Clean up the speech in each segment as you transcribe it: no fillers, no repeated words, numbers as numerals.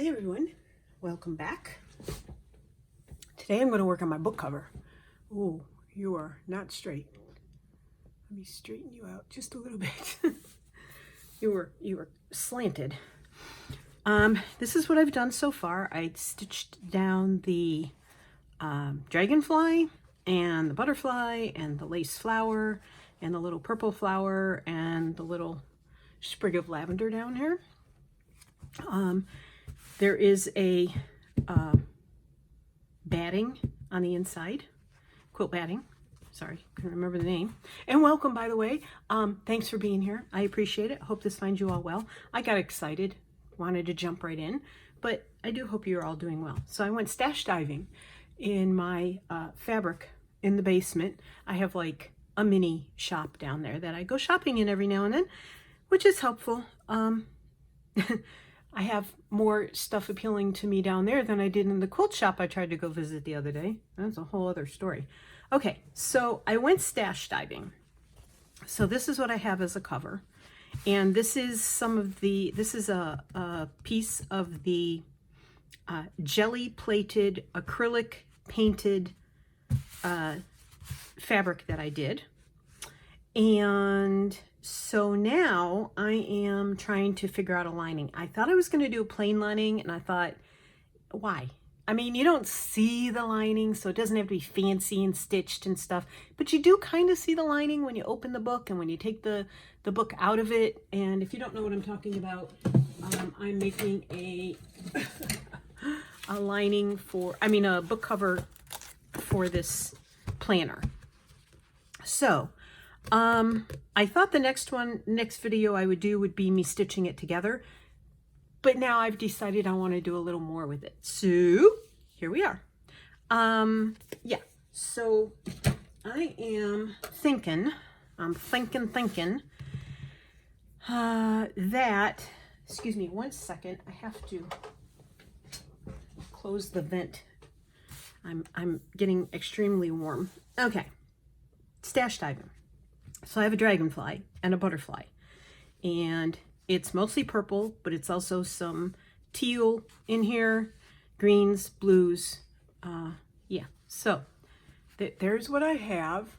Hi everyone, welcome back. Today I'm going to work on my book cover. Ooh, you are not straight. Let me straighten you out just a little bit. you were slanted. This is what I've done so far. I stitched down the dragonfly and the butterfly and the lace flower and the little purple flower and the little sprig of lavender down here. There is a batting on the inside, quilt batting. Sorry, couldn't remember the name. And welcome, by the way. Thanks for being here. I appreciate it. Hope this finds you all well. I got excited, wanted to jump right in, but I do hope you're all doing well. So I went stash diving in my fabric in the basement. I have like a mini shop down there that I go shopping in every now and then, which is helpful. I have more stuff appealing to me down there than I did in the quilt shop I tried to go visit the other day. That's a whole other story. Okay, so I went stash diving. So this is what I have as a cover. And this is this is a piece of the jelly plated acrylic painted fabric that I did. And so now I am trying to figure out a lining. I thought I was going to do a plain lining, and I thought, why? I mean, you don't see the lining, so it doesn't have to be fancy and stitched and stuff, but you do kind of see the lining when you open the book and when you take the book out of it. And if you don't know what I'm talking about, I'm making a a lining for, a book cover for this planner. So I thought the next video I would do would be me stitching it together, but now I've decided I want to do a little more with it. So here we are. Yeah, so I am thinking, that, excuse me one second, I have to close the vent. I'm getting extremely warm. Okay, stash diving. So I have a dragonfly and a butterfly, and it's mostly purple, but it's also some teal in here, greens, blues. Yeah, so there's what I have.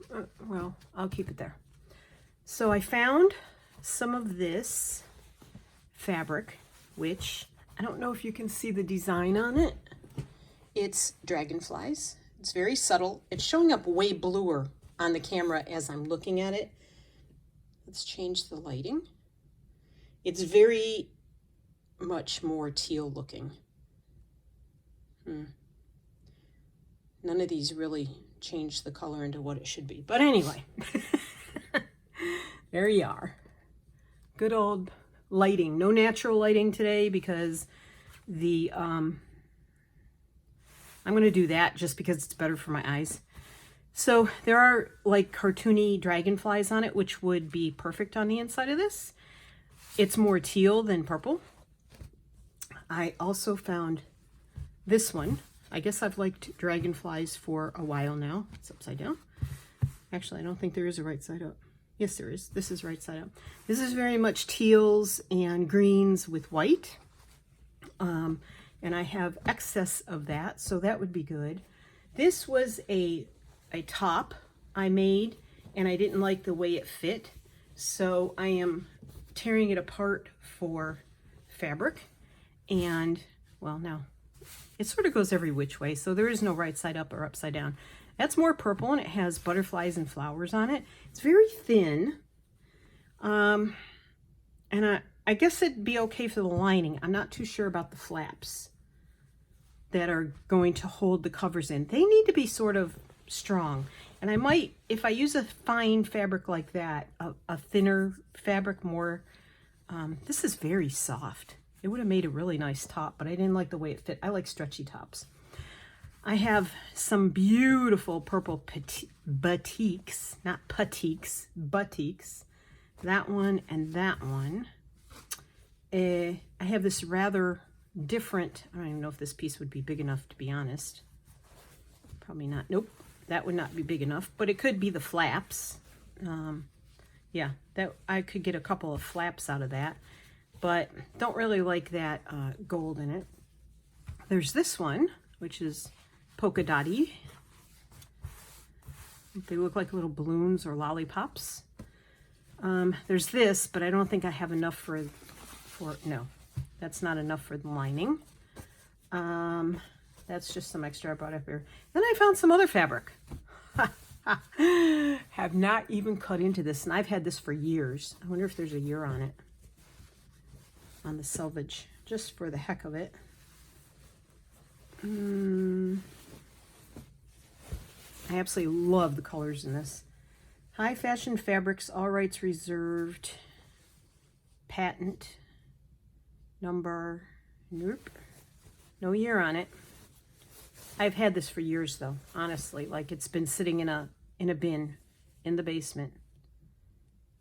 Well, I'll keep it there. So I found some of this fabric, which I don't know if you can see the design on it. It's dragonflies. It's very subtle. It's showing up way bluer on the camera as I'm looking at it. Let's change the lighting. It's very much more teal looking. None of these really change the color into what it should be. But anyway, there you are. Good old lighting. No natural lighting today because I'm going to do that just because it's better for my eyes. So there are like cartoony dragonflies on it, which would be perfect on the inside of this. It's more teal than purple. I also found this one. I guess I've liked dragonflies for a while now. It's upside down. Actually, I don't think there is a right side up. Yes, there is. This is right side up. This is very much teals and greens with white. And I have excess of that, so that would be good. This was a top I made, and I didn't like the way it fit, so I am tearing it apart for fabric. And well, now it sort of goes every which way, so there is no right side up or upside down. That's more purple, and it has butterflies and flowers on it. It's very thin, and I guess it'd be okay for the lining. I'm not too sure about the flaps that are going to hold the covers in. They need to be sort of strong, and I might, if I use a fine fabric like that, a thinner fabric more. This is very soft. It would have made a really nice top, but I didn't like the way it fit. I like stretchy tops. I have some beautiful purple batiks, not patiks, batiks. That one and that one. I have this rather different, I don't even know if this piece would be big enough, to be honest. Probably not. Nope, that would not be big enough, but it could be the flaps. Yeah, that I could get a couple of flaps out of that, but don't really like that gold in it. There's this one, which is polka dotty. They look like little balloons or lollipops. There's this, but I don't think I have enough for no, that's not enough for the lining. That's just some extra I brought up here. Then I found some other fabric. Have not even cut into this, and I've had this for years. I wonder if there's a year on it, on the selvage, just for the heck of it. I absolutely love the colors in this. High Fashion Fabrics, all rights reserved, patent number, nope, no year on it. I've had this for years though, honestly, like it's been sitting in a bin in the basement.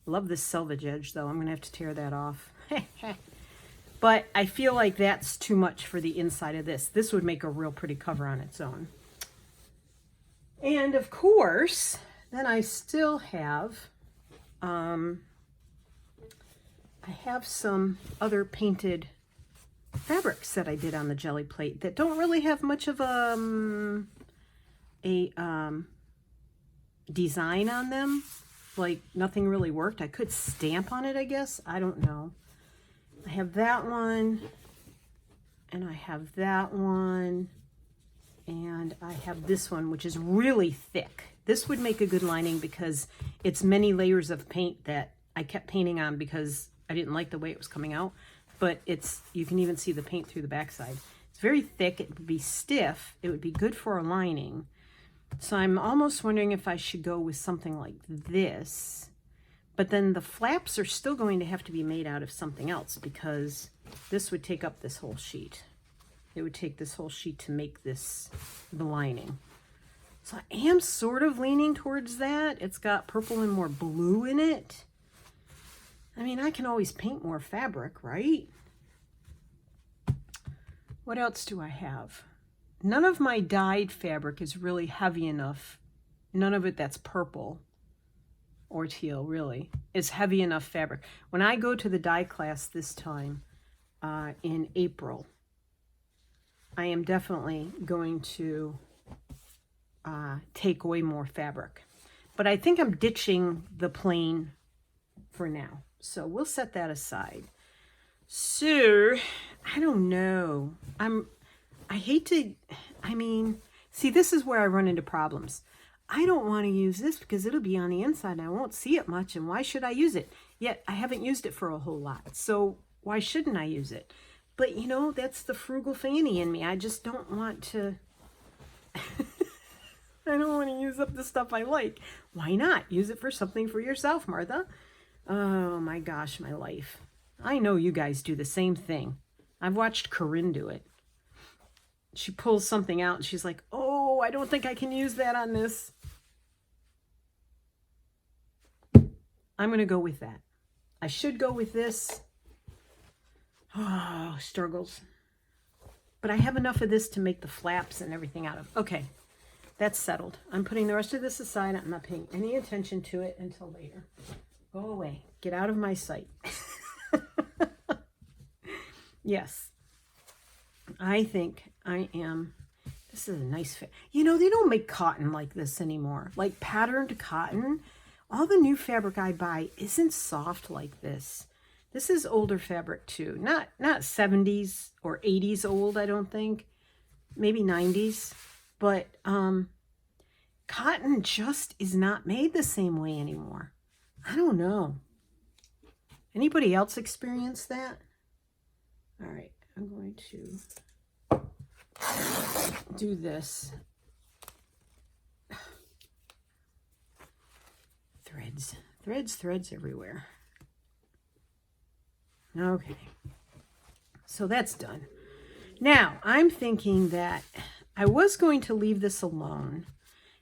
Love this selvage edge though. I'm gonna have to tear that off. But I feel like that's too much for the inside of this. This would make a real pretty cover on its own. And of course, then I still have, I have some other painted fabrics that I did on the jelly plate that don't really have much of a design on them. Like nothing really worked. I could stamp on it, I guess. I don't know. I have that one, and I have that one, and I have this one, which is really thick. This would make a good lining because it's many layers of paint that I kept painting on because I didn't like the way it was coming out. But you can even see the paint through the backside. It's very thick. It would be stiff. It would be good for a lining. So I'm almost wondering if I should go with something like this. But then the flaps are still going to have to be made out of something else because this would take up this whole sheet. It would take this whole sheet to make this the lining. So I am sort of leaning towards that. It's got purple and more blue in it. I mean, I can always paint more fabric, right? What else do I have? None of my dyed fabric is really heavy enough. None of it that's purple or teal, really, is heavy enough fabric. When I go to the dye class this time in April, I am definitely going to take away more fabric. But I think I'm ditching the plain for now. So we'll set that aside. So, I don't know. See, this is where I run into problems. I don't want to use this because it'll be on the inside and I won't see it much. And why should I use it? Yet I haven't used it for a whole lot. So why shouldn't I use it? But you know, that's the frugal fanny in me. I just don't want to... I don't want to use up the stuff I like. Why not? Use it for something for yourself, Martha. Oh my gosh, my life. I know you guys do the same thing. I've watched Corinne do it. She pulls something out and she's like, oh, I don't think I can use that on this. I'm going to go with that. I should go with this. Oh, struggles. But I have enough of this to make the flaps and everything out of. Okay, that's settled. I'm putting the rest of this aside. I'm not paying any attention to it until later. Go away. Get out of my sight. Yes. I think I am. This is a nice fit. You know, they don't make cotton like this anymore. Like patterned cotton. All the new fabric I buy isn't soft like this. This is older fabric too. Not 70s or 80s old, I don't think. Maybe 90s. But cotton just is not made the same way anymore. I don't know. Anybody else experience that? All right, I'm going to do this. Threads everywhere. Okay, so that's done. Now, I'm thinking that I was going to leave this alone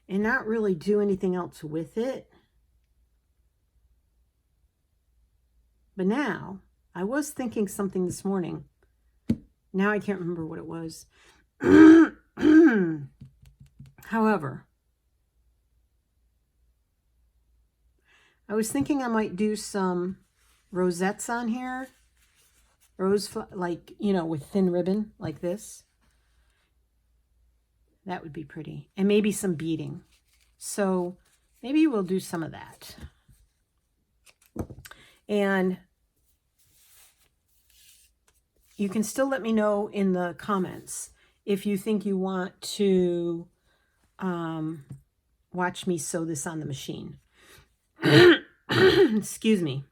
and not really do anything else with it. But now, I was thinking something this morning. Now I can't remember what it was. However, I was thinking I might do some rosettes on here. Like, you know, with thin ribbon like this. That would be pretty. And maybe some beading. So maybe we'll do some of that. And you can still let me know in the comments if you think you want to watch me sew this on the machine. Excuse me.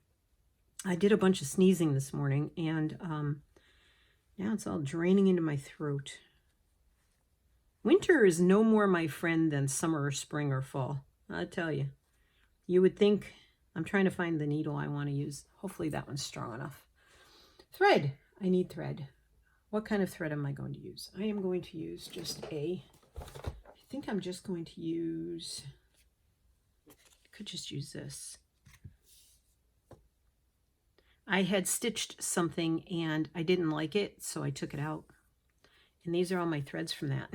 I did a bunch of sneezing this morning, and now it's all draining into my throat. Winter is no more my friend than summer or spring or fall. I'll tell you. You would think, I'm trying to find the needle I want to use. Hopefully that one's strong enough. Thread. I need thread. What kind of thread am I going to use? I am going to use just I think I'm just going to use, I could just use this. I had stitched something and I didn't like it, so I took it out. And these are all my threads from that.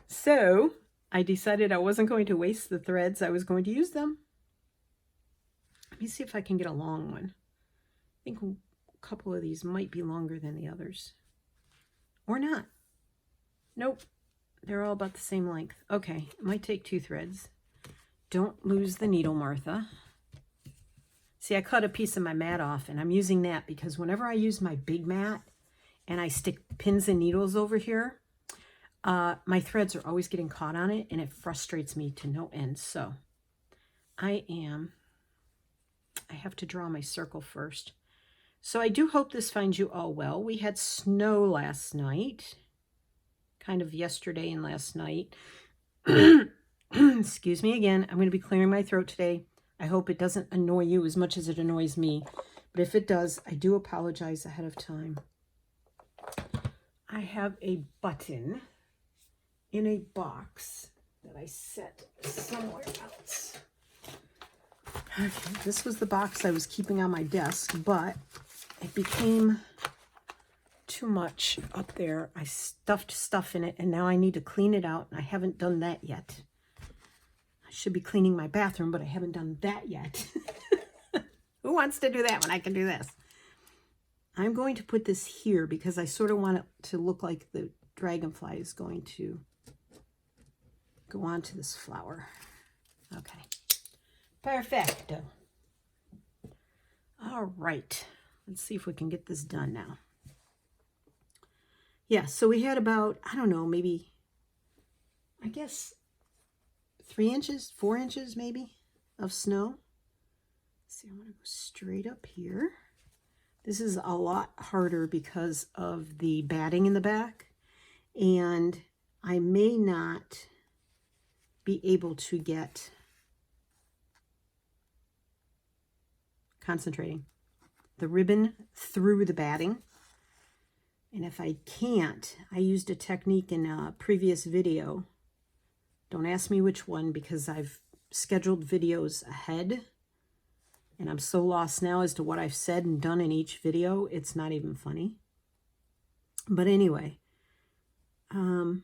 So I decided I wasn't going to waste the threads. I was going to use them. Let me see if I can get a long one. I think a couple of these might be longer than the others. Or not. Nope. They're all about the same length. Okay, it might take 2 threads. Don't lose the needle, Martha. See, I cut a piece of my mat off, and I'm using that because whenever I use my big mat and I stick pins and needles over here, my threads are always getting caught on it, and it frustrates me to no end. So I have to draw my circle first. So I do hope this finds you all well. We had snow last night, kind of yesterday and last night. Excuse me again. I'm going to be clearing my throat today. I hope it doesn't annoy you as much as it annoys me. But if it does, I do apologize ahead of time. I have a button in a box that I set somewhere else. Okay, this was the box I was keeping on my desk, but it became too much up there. I stuffed stuff in it, and now I need to clean it out, and I haven't done that yet. I should be cleaning my bathroom, but I haven't done that yet. Who wants to do that when I can do this? I'm going to put this here because I sort of want it to look like the dragonfly is going to go onto this flower. Okay. Perfecto. All right. Let's see if we can get this done now. Yeah, so we had about, I don't know, maybe, I guess 3 inches, 4 inches maybe of snow. Let's see, I'm going to go straight up here. This is a lot harder because of the batting in the back, and I may not be able to get concentrating the ribbon through the batting. And if I can't, I used a technique in a previous video. Don't ask me which one because I've scheduled videos ahead and I'm so lost now as to what I've said and done in each video, it's not even funny. But anyway, wow.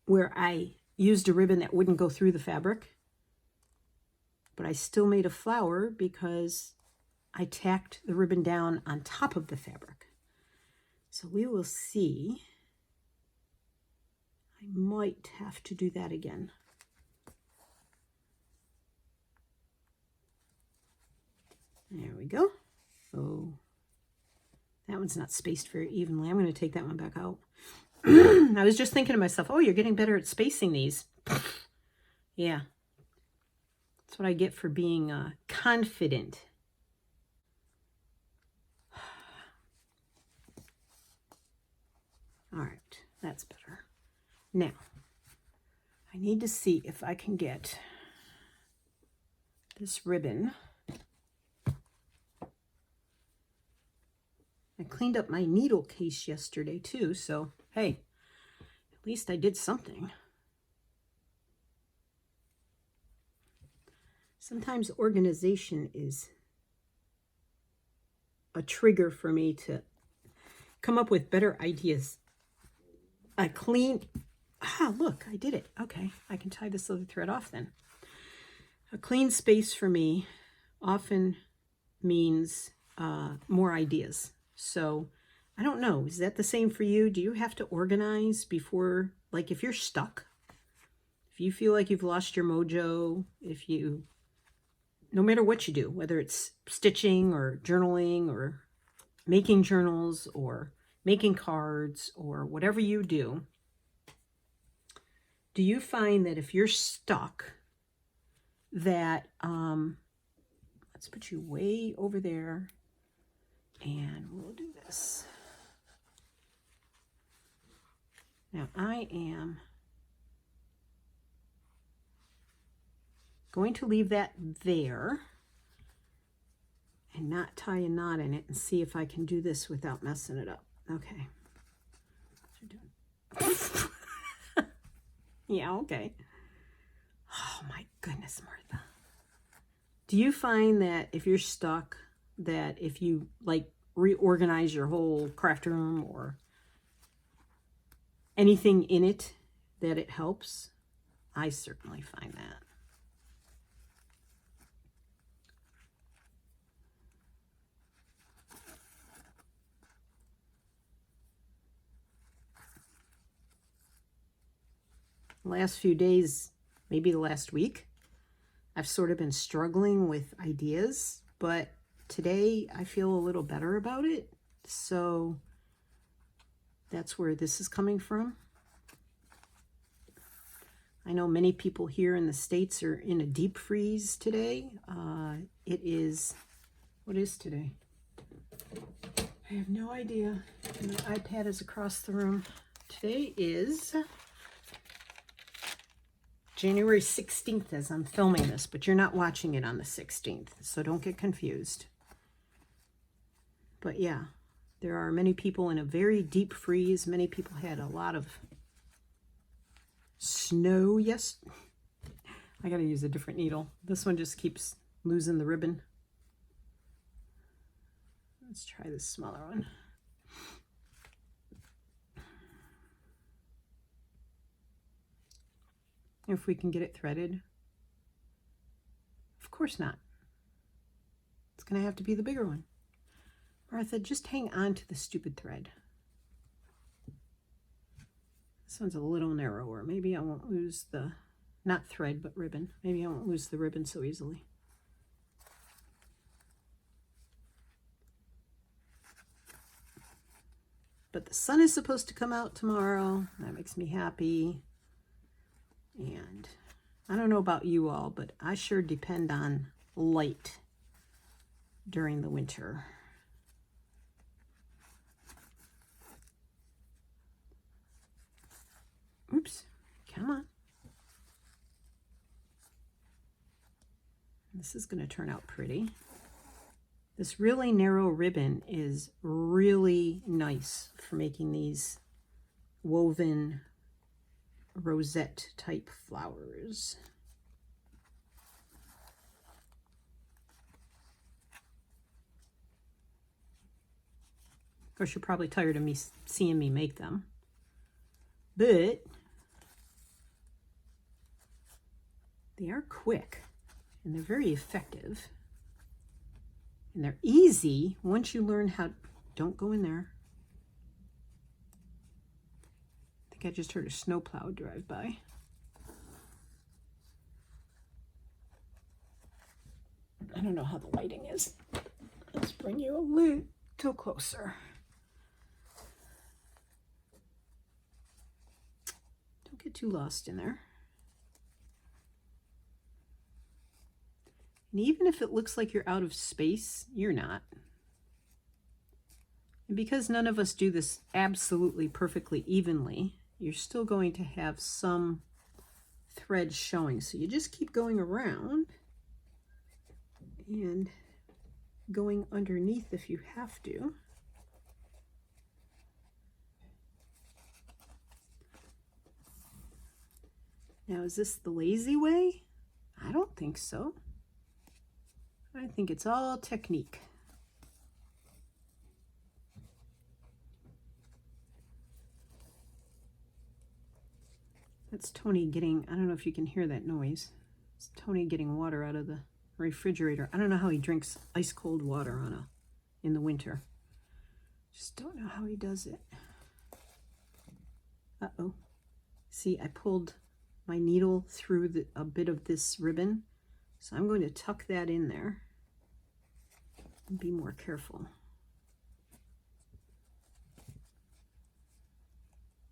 Where I used a ribbon that wouldn't go through the fabric, but I still made a flower because I tacked the ribbon down on top of the fabric. So we will see. I might have to do that again. There we go. Oh, that one's not spaced very evenly. I'm going to take that one back out. I was just thinking to myself, oh, you're getting better at spacing these. Yeah. That's what I get for being confident. All right, that's better. Now, I need to see if I can get this ribbon. I cleaned up my needle case yesterday too, so hey, at least I did something. Sometimes organization is a trigger for me to come up with better ideas. I clean, look, I did it. Okay, I can tie this other thread off then. A clean space for me often means more ideas. So I don't know. Is that the same for you? Do you have to organize before, like if you're stuck, if you feel like you've lost your mojo, no matter what you do, whether it's stitching or journaling or making journals or making cards or whatever you do you find that if you're stuck, that, let's put you way over there and we'll do this. Now I am going to leave that there and not tie a knot in it and see if I can do this without messing it up. Okay. Yeah, okay. Oh my goodness, Martha. Do you find that if you're stuck, that if you like reorganize your whole craft room or anything in it, that it helps? I certainly find that. Last few days, maybe the last week, I've sort of been struggling with ideas, but today I feel a little better about it. So that's where this is coming from. I know many people here in the States are in a deep freeze today. It is, what is today? I have no idea. My iPad is across the room. Today is January 16th as I'm filming this, but you're not watching it on the 16th, so don't get confused. But yeah, there are many people in a very deep freeze. Many people had a lot of snow. Yes, I gotta use a different needle. This one just keeps losing the ribbon. Let's try this smaller one. If we can get it threaded. Of course not. It's going to have to be the bigger one. Martha, just hang on to the stupid thread. This one's a little narrower. Maybe I won't lose the, not thread, but ribbon. Maybe I won't lose the ribbon so easily. But the sun is supposed to come out tomorrow. That makes me happy. And I don't know about you all, but I sure depend on light during the winter. Oops, come on. This is going to turn out pretty. This really narrow ribbon is really nice for making these woven rosette type flowers. Of course, you're probably tired of me seeing me make them, but they are quick and they're very effective and they're easy once you learn how. Don't go in there. I think I just heard a snowplow drive by. I don't know how the lighting is. Let's bring you a little closer. Don't get too lost in there. And even if it looks like you're out of space, you're not. And because none of us do this absolutely perfectly evenly, you're still going to have some thread showing. So you just keep going around and going underneath if you have to. Now, is this the lazy way? I don't think so. I think it's all technique. That's Tony getting, I don't know if you can hear that noise. It's Tony getting water out of the refrigerator. I don't know how he drinks ice cold water in the winter. Just don't know how he does it. Uh-oh. See, I pulled my needle through a bit of this ribbon. So I'm going to tuck that in there and be more careful.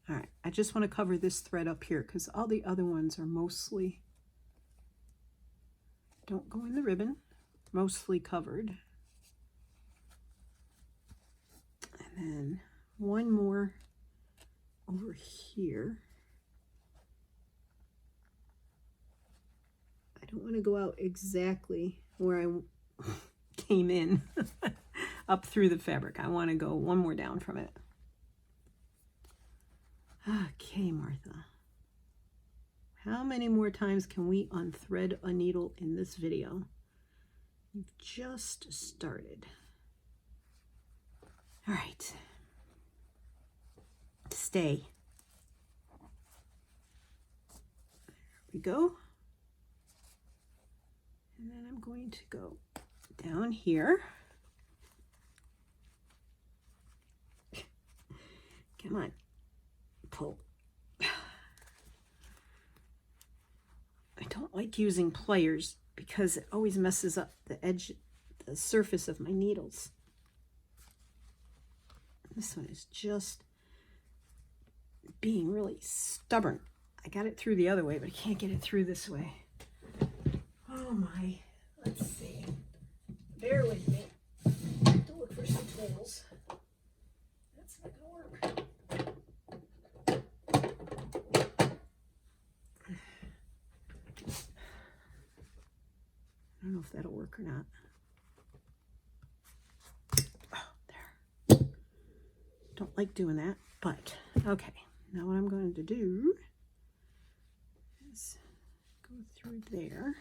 All right, I just want to cover this thread up here because all the other ones are mostly, don't go in the ribbon, mostly covered. And then one more over here. I don't want to go out exactly where I came in up through the fabric. I want to go one more down from it. Okay, Martha. How many more times can we unthread a needle in this video? You've just started. All right. Stay. There we go. And then I'm going to go down here. Come on. Pull. I don't like using pliers because it always messes up the edge, the surface of my needles. This one is just being really stubborn. I got it through the other way, but I can't get it through this way. Oh my, let's see. Bear with me. I have to look for some tools. That's not gonna work. I don't know if that'll work or not. Oh, there. Don't like doing that, but okay. Now what I'm going to do is go through there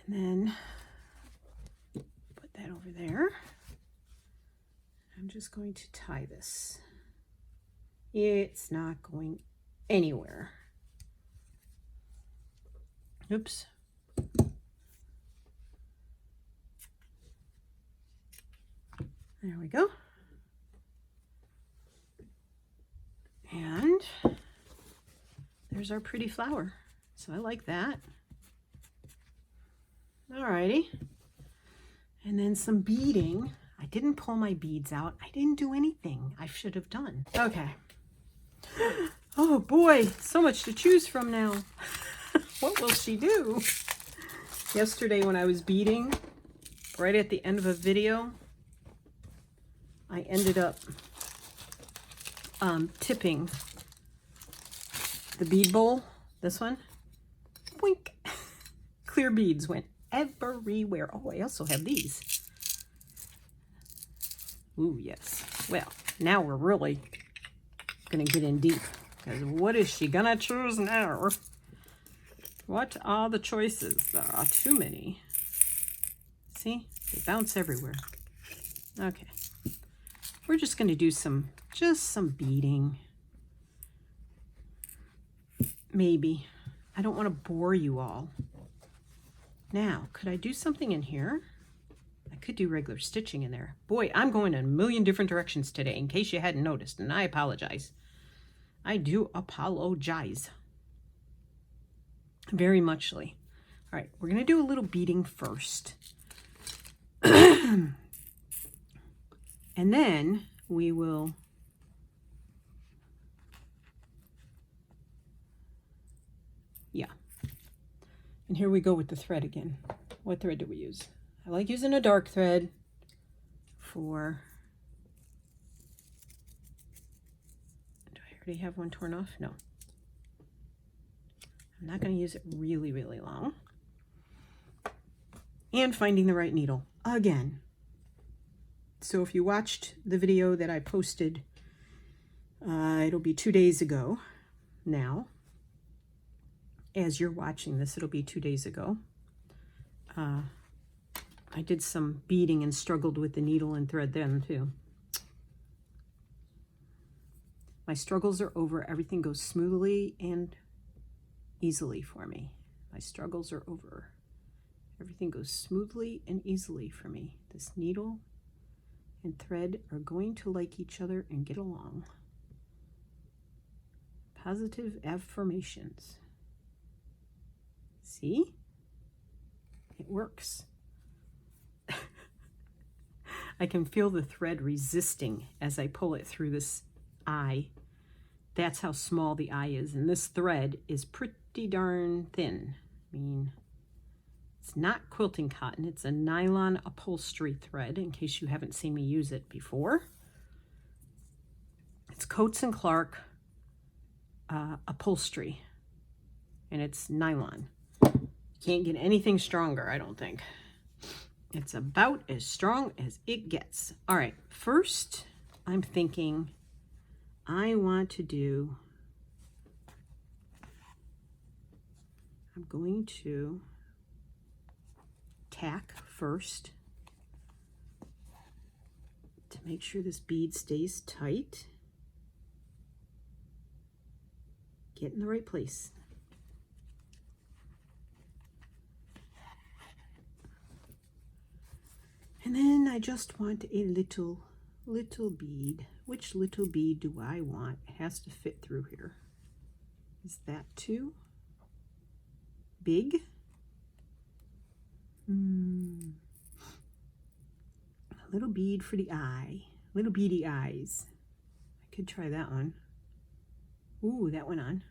and then put that over there. I'm just going to tie this. It's not going anywhere. Oops. There we go. And there's our pretty flower. So I like that. Alrighty. And then some beading. I didn't pull my beads out. I didn't do anything I should have done. Okay. Oh boy, so much to choose from now. What will she do? Yesterday when I was beading, right at the end of a video, I ended up tipping the bead bowl, this one, boink, clear beads went everywhere. Oh, I also have these. Ooh, yes. Well, now we're really gonna get in deep, because what is she gonna choose now? What are the choices? There are too many. See, they bounce everywhere. Okay. We're just going to do just some beading. Maybe. I don't want to bore you all. Now, could I do something in here? I could do regular stitching in there. Boy, I'm going in a million different directions today, in case you hadn't noticed, and I apologize. I do apologize. Very muchly. All right, we're going to do a little beading first. And then we will and here we go with the thread again. What thread do we use? I like using a dark thread for, do I already have one torn off? No. I'm not going to use it really, really long. And finding the right needle again. So if you watched the video that I posted, it'll be 2 days ago now. As you're watching this, it'll be 2 days ago. I did some beading and struggled with the needle and thread then too. My struggles are over. Everything goes smoothly and easily for me. My struggles are over. Everything goes smoothly and easily for me. This needle and thread are going to like each other and get along. Positive affirmations. See? It works. I can feel the thread resisting as I pull it through this eye. That's how small the eye is. And this thread is pretty darn thin. I mean, it's not quilting cotton. It's a nylon upholstery thread, in case you haven't seen me use it before. It's Coats & Clark upholstery, and it's nylon. Can't get anything stronger, I don't think. It's about as strong as it gets. All right, first I'm thinking I'm going to tack first to make sure this bead stays tight. Get in the right place. And then I just want a little bead. Which little bead do I want? It has to fit through here. Is that too big? A little bead for the eye. Little beady eyes. I could try that one. Ooh, that went on.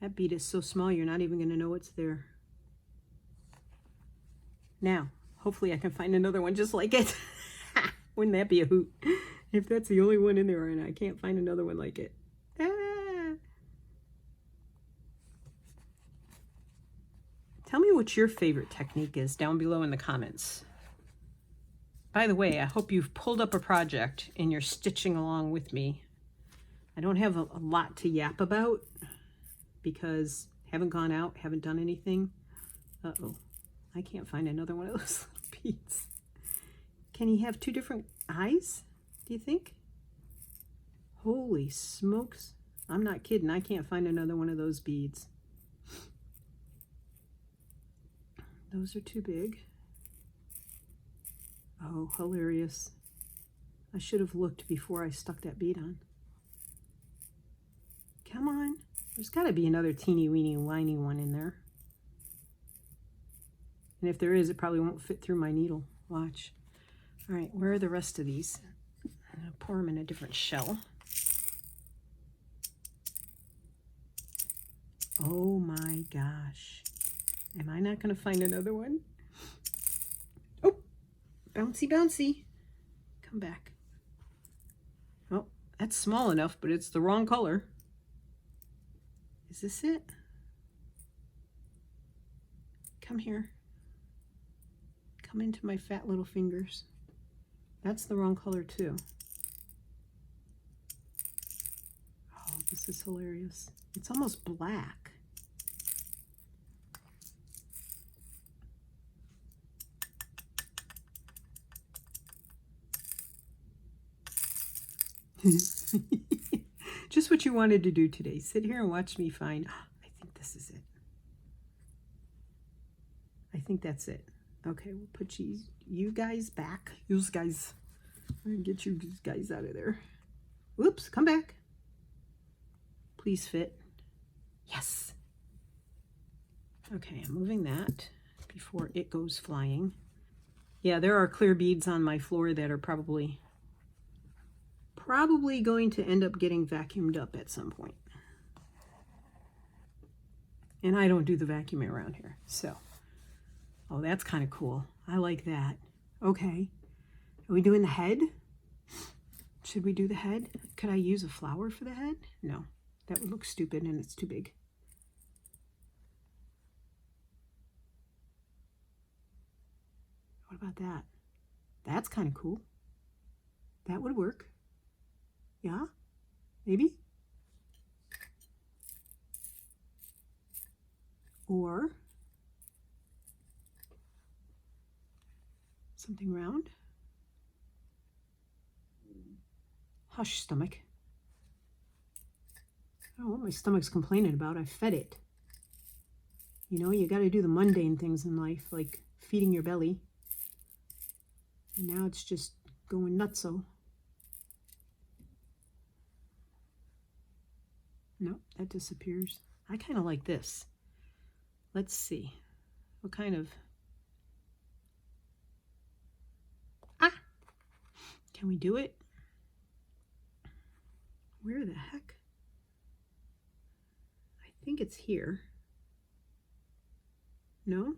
That bead is so small you're not even going to know it's there. Now, hopefully I can find another one just like it. Wouldn't that be a hoot? If that's the only one in there and I can't find another one like it. Tell me what your favorite technique is down below in the comments. By the way, I hope you've pulled up a project and you're stitching along with me. I don't have a lot to yap about because haven't gone out, haven't done anything. Uh-oh, I can't find another one of those little beads. Can he have two different eyes, do you think? Holy smokes. I'm not kidding. I can't find another one of those beads. Those are too big. Oh, hilarious. I should have looked before I stuck that bead on. Come on. There's got to be another teeny weeny whiny one in there. And if there is, it probably won't fit through my needle. Watch. All right, where are the rest of these? I'm going to pour them in a different shell. Oh my gosh. Am I not going to find another one? Oh, bouncy, bouncy. Come back. Oh, that's small enough, but it's the wrong color. Is this it? Come here. Come into my fat little fingers. That's the wrong color too. Oh, this is hilarious. It's almost black. Just what you wanted to do today. Sit here and watch me find. I think this is it. I think that's it. Okay, we'll put you guys back. You guys. I'm gonna get you guys out of there. Whoops, come back. Please fit. Yes. Okay, I'm moving that before it goes flying. Yeah, there are clear beads on my floor that are probably going to end up getting vacuumed up at some point. And I don't do the vacuuming around here, so. Oh, that's kind of cool. I like that. Okay. Are we doing the head? Should we do the head? Could I use a flower for the head? No, that would look stupid and it's too big. What about that? That's kind of cool. That would work. Yeah, maybe. Or something round. Hush, stomach. I don't know what my stomach's complaining about. I fed it. You know, you got to do the mundane things in life, like feeding your belly. And now it's just going nutso. Nope, that disappears. I kind of like this. Let's see. What kind of... Ah! Can we do it? Where the heck? I think it's here. No?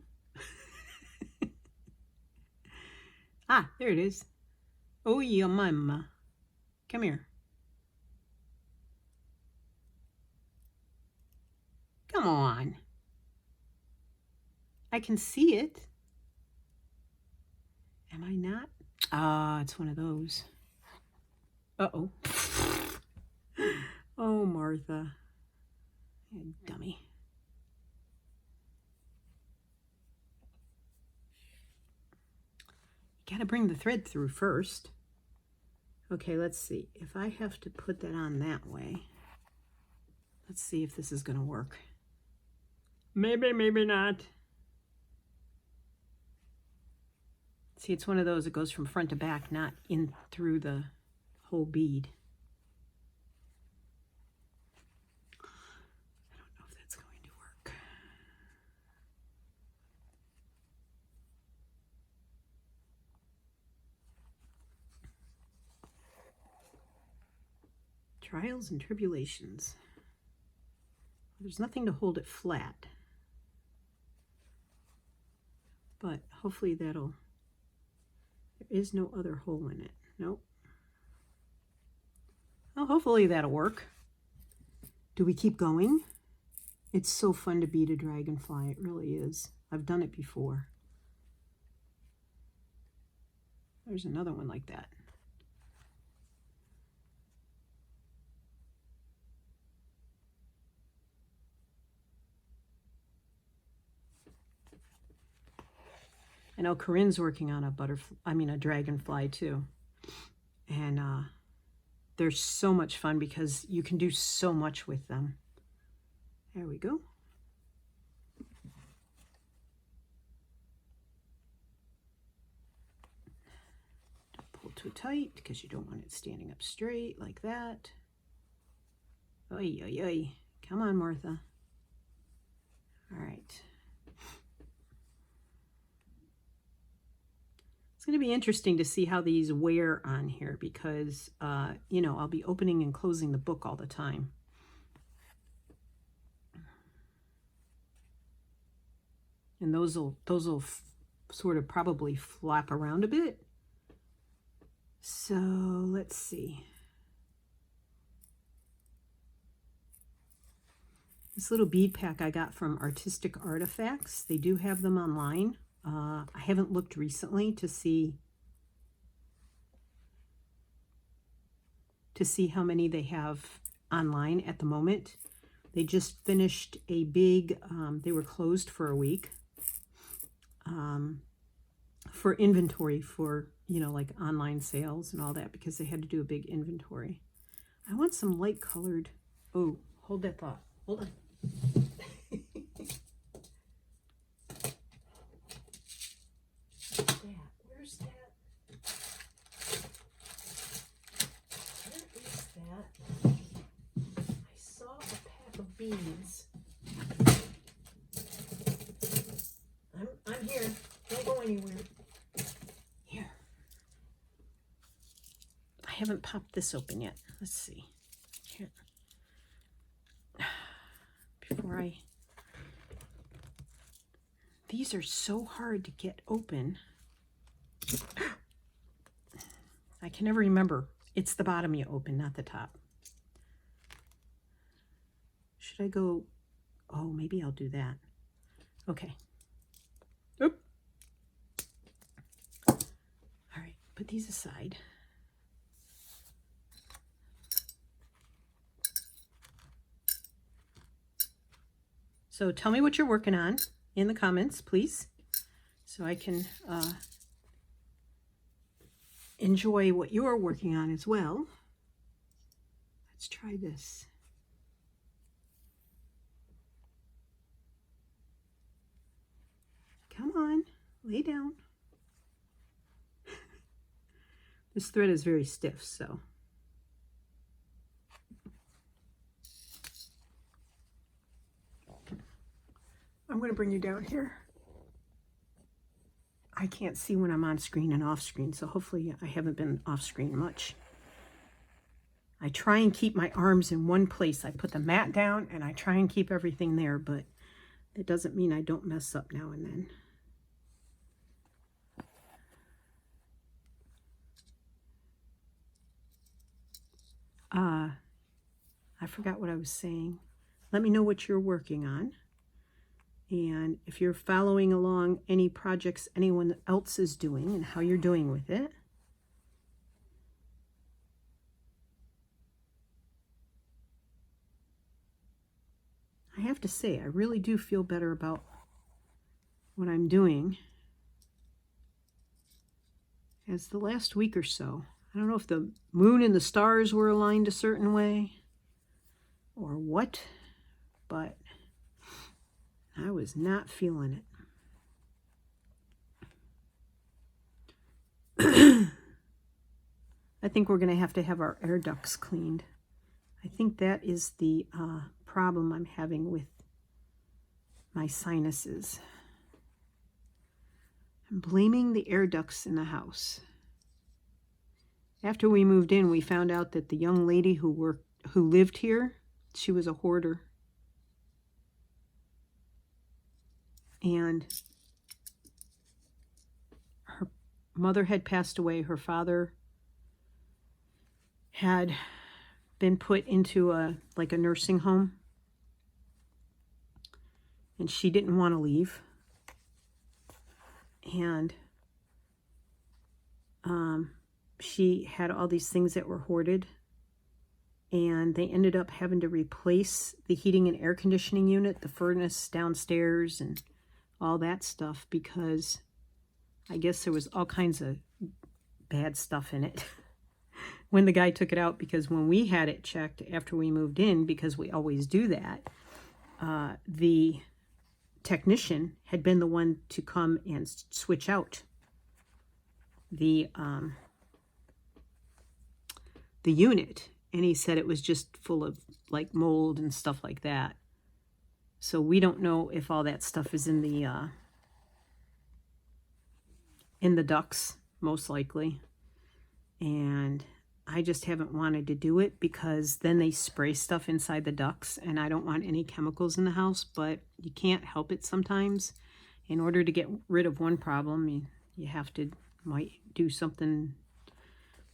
Ah, there it is. Oh, yeah, mama. Come here. Come on. I can see it. Am I not? Ah, it's one of those. Uh-oh. Oh, Martha. You dummy. You gotta bring the thread through first. Okay, let's see. If I have to put that on that way, let's see if this is gonna work. Maybe, maybe not. See, it's one of those that goes from front to back, not in through the whole bead. I don't know if that's going to work. Trials and tribulations. There's nothing to hold it flat, but hopefully that'll... There is no other hole in it. Nope. Well, hopefully that'll work. Do we keep going? It's so fun to bead a dragonfly. It really is. I've done it before. There's another one like that. I know Corinne's working on a a dragonfly too. And they're so much fun because you can do so much with them. There we go. Don't pull too tight because you don't want it standing up straight like that. Oy, oy, oy. Come on, Martha. All right. It's going to be interesting to see how these wear on here because, you know, I'll be opening and closing the book all the time. And those will sort of probably flap around a bit. So let's see. This little bead pack I got from Artistic Artifacts. They do have them online. I haven't looked recently to see how many they have online at the moment. They just finished a big, they were closed for a week for inventory for, you know, like online sales and all that because they had to do a big inventory. I want some light colored, oh, hold that thought, hold on. Where's that? Where is that? I saw a pack of beads. I'm here. Don't go anywhere. Here. I haven't popped this open yet. Let's see. Here. Before I... These are so hard to get open. I can never remember. It's the bottom you open, not the top. Should I go? Oh, maybe I'll do that. Okay. Oop. All right, put these aside. So tell me what you're working on in the comments, please, so I can enjoy what you're working on as well. Let's try this. Lay down. This thread is very stiff, so. I'm going to bring you down here. I can't see when I'm on screen and off screen, so hopefully I haven't been off screen much. I try and keep my arms in one place. I put the mat down and I try and keep everything there, but it doesn't mean I don't mess up now and then. I forgot what I was saying. Let me know what you're working on. And if you're following along any projects anyone else is doing and how you're doing with it. I have to say, I really do feel better about what I'm doing as the last week or so. I don't know if the moon and the stars were aligned a certain way or what, but I was not feeling it. I think we're going to have our air ducts cleaned. I think that is the problem I'm having with my sinuses. I'm blaming the air ducts in the house. After we moved in, we found out that the young lady who lived here, she was a hoarder. And her mother had passed away. Her father had been put into a nursing home. And she didn't want to leave. And she had all these things that were hoarded. And they ended up having to replace the heating and air conditioning unit, the furnace downstairs, and all that stuff, because I guess there was all kinds of bad stuff in it when the guy took it out. Because when we had it checked after we moved in, because we always do that, the technician had been the one to come and switch out the unit, and he said it was just full of like mold and stuff like that. So we don't know if all that stuff is in the ducts, most likely. And I just haven't wanted to do it because then they spray stuff inside the ducts, and I don't want any chemicals in the house, but you can't help it sometimes. In order to get rid of one problem, you have to might do something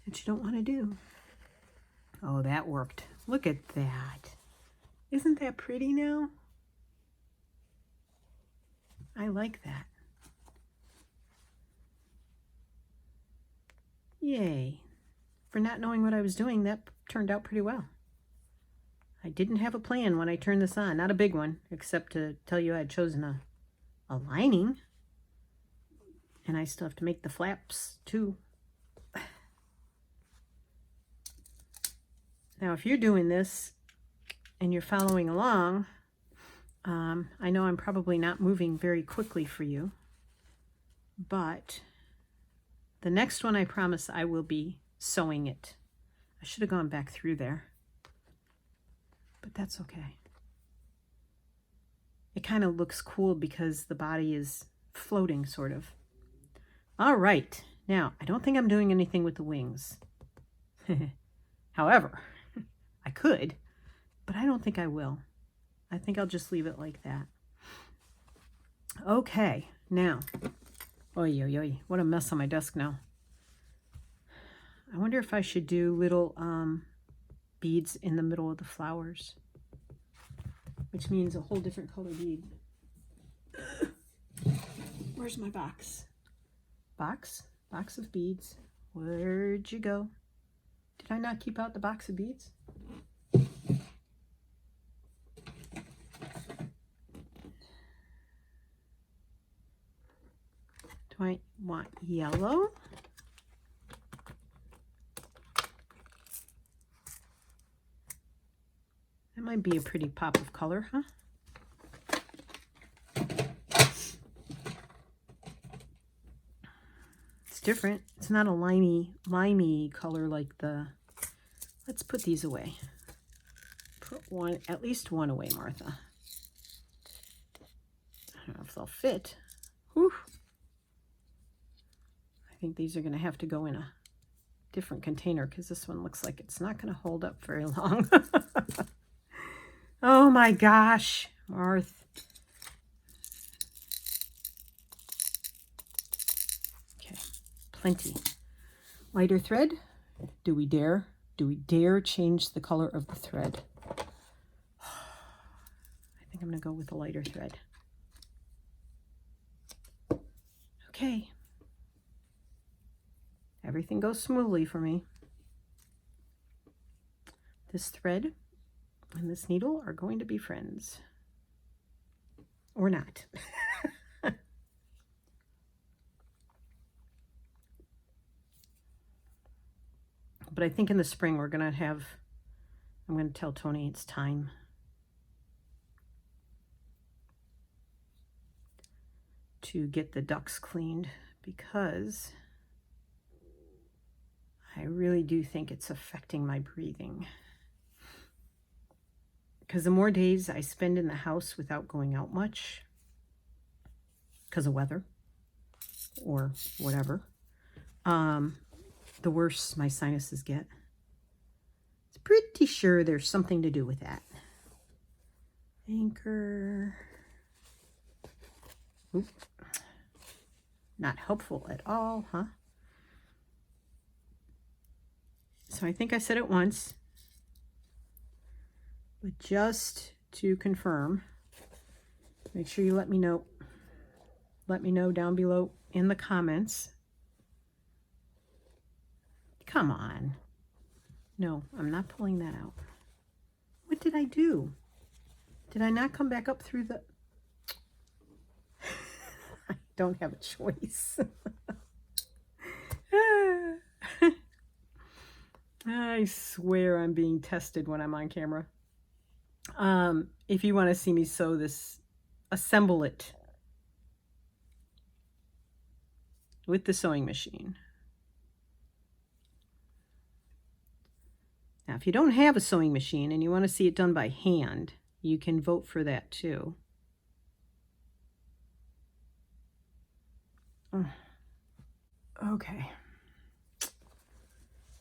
that you don't want to do. Oh, that worked. Look at that. Isn't that pretty now? I like that. Yay. For not knowing what I was doing, that turned out pretty well. I didn't have a plan when I turned this on. Not a big one, except to tell you I had chosen a lining. And I still have to make the flaps, too. Now, if you're doing this and you're following along, I know I'm probably not moving very quickly for you, but the next one I promise I will be sewing it. I should have gone back through there, but that's okay. It kind of looks cool because the body is floating, sort of. All right, now I don't think I'm doing anything with the wings. However, I could, but I don't think I will. I think I'll just leave it like that. Okay, now, oy, oy, oy, what a mess on my desk now. I wonder if I should do little beads in the middle of the flowers, which means a whole different color bead. Where's my box? Box of beads. Where'd you go? Did I not keep out the box of beads? Do I want yellow? That might be a pretty pop of color, huh? different. It's not a limey color like the, let's put these away. Put one, at least one away, Martha. I don't know if they'll fit. Whew. I think these are going to have to go in a different container because this one looks like it's not going to hold up very long. Oh my gosh, Marth. Okay, plenty. Lighter thread. Do we dare? Do we dare change the color of the thread? I think I'm going to go with a lighter thread. Okay. Everything goes smoothly for me. This thread and this needle are going to be friends. Or not. But I think in the spring we're going to have, I'm going to tell Tony it's time. To get the ducts cleaned because I really do think it's affecting my breathing. Because the more days I spend in the house without going out much, because of weather or whatever, the worse my sinuses get. It's pretty sure there's something to do with that. Anchor. Oop. Not helpful at all, huh? So I think I said it once, but just to confirm, make sure you let me know. Let me know down below in the comments. Come on. No, I'm not pulling that out. What did I do? Did I not come back up through the... I don't have a choice. I swear I'm being tested when I'm on camera. If you want to see me sew this, assemble it with the sewing machine. Now, if you don't have a sewing machine and you want to see it done by hand, you can vote for that too. Okay.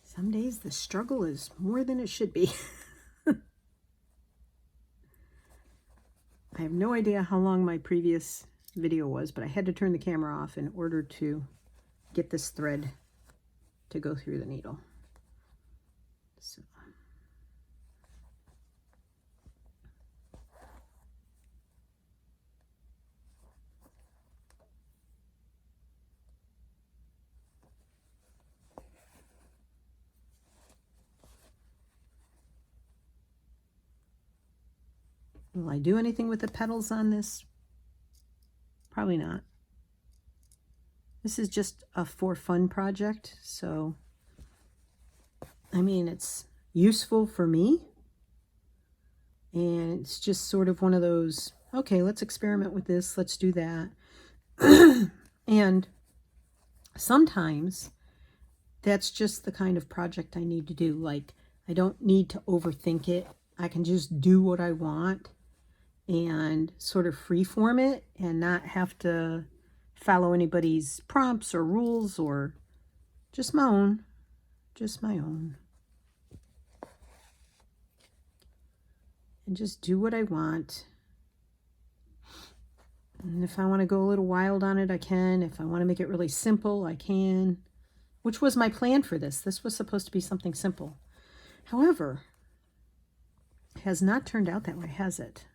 Some days the struggle is more than it should be. I have no idea how long my previous video was, but I had to turn the camera off in order to get this thread to go through the needle. So. Will I do anything with the petals on this? Probably not. This is just a for fun project, so I mean, it's useful for me, and it's just sort of one of those, okay, let's experiment with this, let's do that. And sometimes that's just the kind of project I need to do. Like, I don't need to overthink it. I can just do what I want and sort of freeform it and not have to follow anybody's prompts or rules, or just my own. And just do what I want. And if I want to go a little wild on it, I can. If I want to make it really simple, I can. Which was my plan for this. This was supposed to be something simple. However, it has not turned out that way, has it?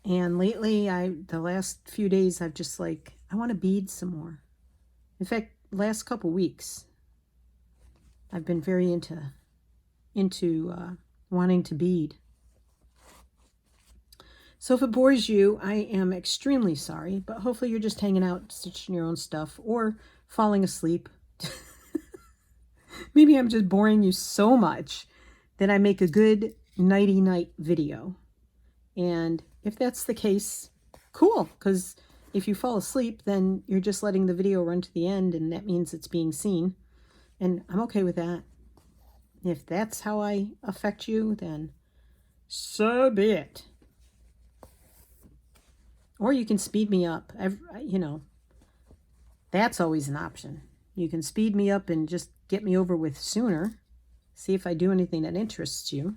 And lately, the last few days, I've just like, I want to bead some more. In fact, last couple weeks, I've been very into wanting to bead. So if it bores you, I am extremely sorry, but hopefully you're just hanging out, stitching your own stuff, or falling asleep. Maybe I'm just boring you so much that I make a good nighty-night video. And if that's the case, cool, because if you fall asleep, then you're just letting the video run to the end, and that means it's being seen. And I'm okay with that. If that's how I affect you, then so be it. Or you can speed me up. You know, that's always an option. You can speed me up and just get me over with sooner. See if I do anything that interests you.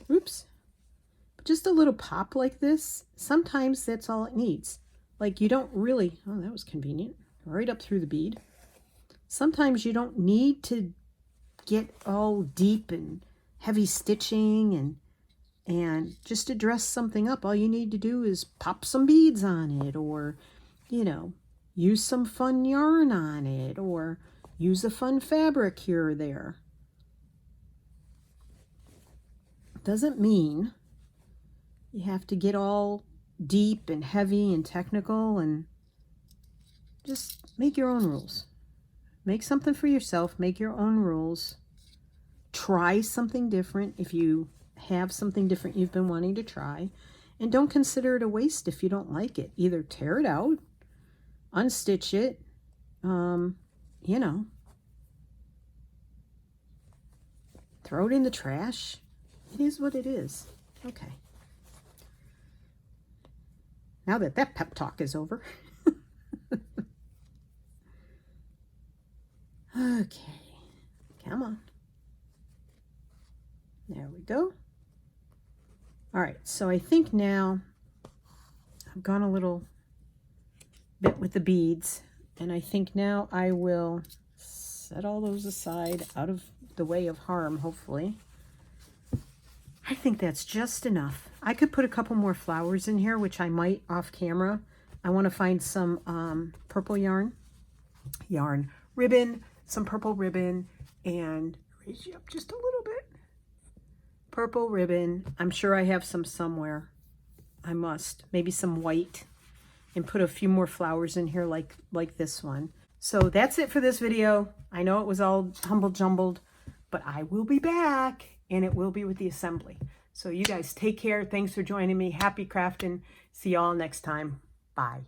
Oops. But just a little pop like this, sometimes that's all it needs. Like you don't really, oh, that was convenient. Right up through the bead. Sometimes you don't need to get all deep and heavy stitching and just to dress something up. All you need to do is pop some beads on it, or, you know, use some fun yarn on it, or use a fun fabric here or there. Doesn't mean you have to get all deep and heavy and technical, and just make your own rules. Make something for yourself, make your own rules. Try something different if you have something different you've been wanting to try. And don't consider it a waste if you don't like it. Either tear it out, unstitch it, you know, throw it in the trash. It is what it is. Okay. Now that that pep talk is over. Okay, come on. There we go. All right, so I think now I've gone a little bit with the beads, and I think now I will set all those aside out of the way of harm, hopefully. I think that's just enough. I could put a couple more flowers in here, which I might off camera. I want to find some purple ribbon, some purple ribbon, and raise you up just a little bit. Purple ribbon. I'm sure I have some somewhere. I must. Maybe some white, and put a few more flowers in here like this one. So that's it for this video. I know it was all humble jumbled, but I will be back, and it will be with the assembly. So you guys take care. Thanks for joining me. Happy crafting. See y'all next time. Bye.